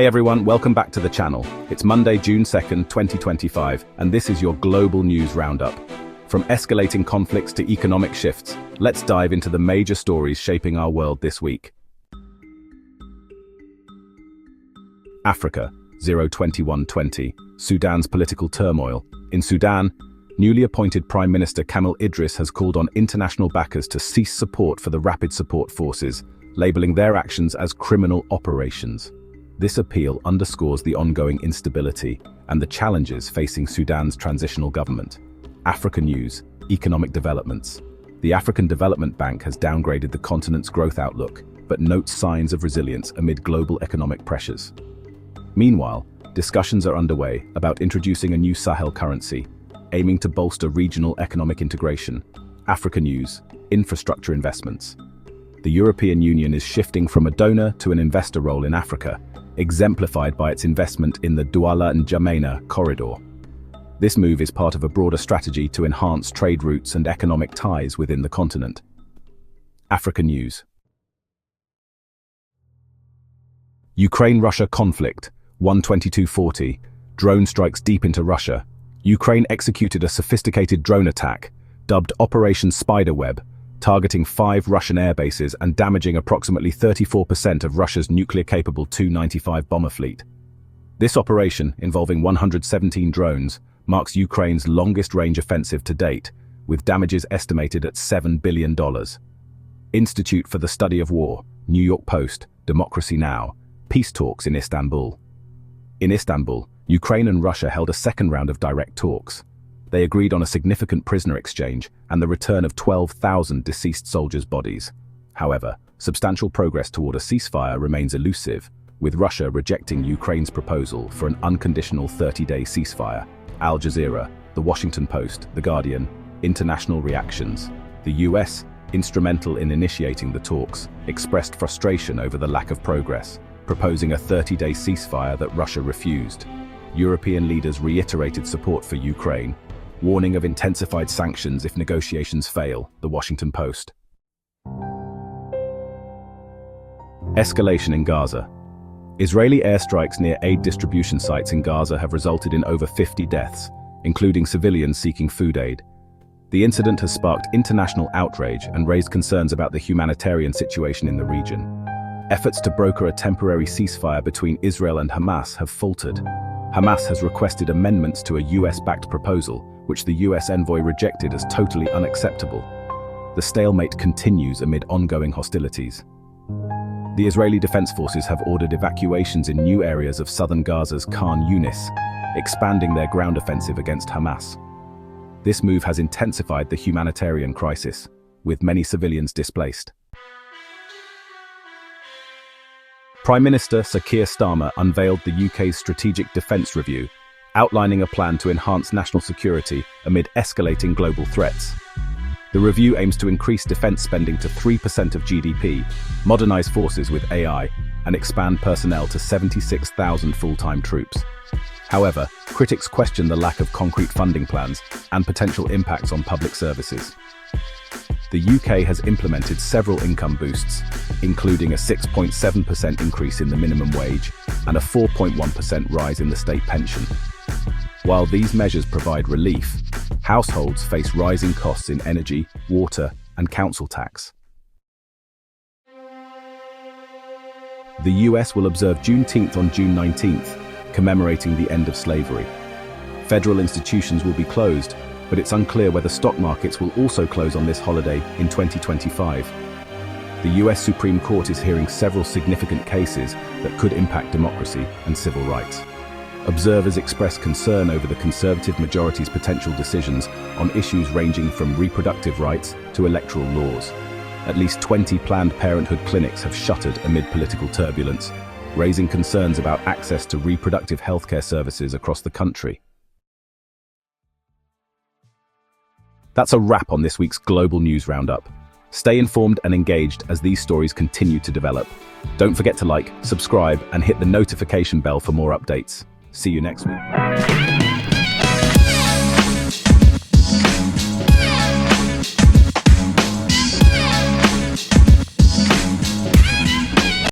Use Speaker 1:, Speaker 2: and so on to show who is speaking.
Speaker 1: Hey everyone, welcome back to the channel. It's Monday, June 2nd, 2025, and this is your Global News Roundup. From escalating conflicts to economic shifts, let's dive into the major stories shaping our world this week. Africa, 02120, Sudan's political turmoil. In Sudan, newly appointed Prime Minister Kamel Idris has called on international backers to cease support for the Rapid Support Forces, labeling their actions as criminal operations. This appeal underscores the ongoing instability and the challenges facing Sudan's transitional government. Africa News, Economic Developments. The African Development Bank has downgraded the continent's growth outlook, but notes signs of resilience amid global economic pressures. Meanwhile, discussions are underway about introducing a new Sahel currency, aiming to bolster regional economic integration. Africa News, Infrastructure Investments. The European Union is shifting from a donor to an investor role in Africa, exemplified by its investment in the Douala-N'Djamena corridor. This move is part of a broader strategy to enhance trade routes and economic ties within the continent. Africa News. Ukraine-Russia conflict, 1:22:40, drone strikes deep into Russia. Ukraine executed a sophisticated drone attack, dubbed Operation Spiderweb, targeting 5 Russian airbases and damaging approximately 34% of Russia's nuclear-capable Tu-95 bomber fleet. This operation, involving 117 drones, marks Ukraine's longest-range offensive to date, with damages estimated at $7 billion. Institute for the Study of War, New York Post, Democracy Now!, peace talks in Istanbul. In Istanbul, Ukraine and Russia held a second round of direct talks. They agreed on a significant prisoner exchange and the return of 12,000 deceased soldiers' bodies. However, substantial progress toward a ceasefire remains elusive, with Russia rejecting Ukraine's proposal for an unconditional 30-day ceasefire. Al Jazeera, The Washington Post, The Guardian, international reactions. The US, instrumental in initiating the talks, expressed frustration over the lack of progress, proposing a 30-day ceasefire that Russia refused. European leaders reiterated support for Ukraine, warning of intensified sanctions if negotiations fail, The Washington Post. Escalation in Gaza. Israeli airstrikes near aid distribution sites in Gaza have resulted in over 50 deaths, including civilians seeking food aid. The incident has sparked international outrage and raised concerns about the humanitarian situation in the region. Efforts to broker a temporary ceasefire between Israel and Hamas have faltered. Hamas has requested amendments to a US-backed proposal, which the US envoy rejected as totally unacceptable. The stalemate continues amid ongoing hostilities. The Israeli Defense Forces have ordered evacuations in new areas of southern Gaza's Khan Yunis, expanding their ground offensive against Hamas. This move has intensified the humanitarian crisis, with many civilians displaced. Prime Minister Sir Keir Starmer unveiled the UK's Strategic Defence Review, outlining a plan to enhance national security amid escalating global threats. The review aims to increase defence spending to 3% of GDP, modernise forces with AI, and expand personnel to 76,000 full-time troops. However, critics question the lack of concrete funding plans and potential impacts on public services. The UK has implemented several income boosts, including a 6.7% increase in the minimum wage and a 4.1% rise in the state pension. While these measures provide relief, households face rising costs in energy, water, and council tax. The US will observe Juneteenth on June 19th, commemorating the end of slavery. Federal institutions will be closed, but it's unclear whether stock markets will also close on this holiday in 2025. The US Supreme Court is hearing several significant cases that could impact democracy and civil rights. Observers express concern over the conservative majority's potential decisions on issues ranging from reproductive rights to electoral laws. At least 20 Planned Parenthood clinics have shuttered amid political turbulence, raising concerns about access to reproductive healthcare services across the country. That's a wrap on this week's Global News Roundup. Stay informed and engaged as these stories continue to develop. Don't forget to like, subscribe, and hit the notification bell for more updates. See you next week.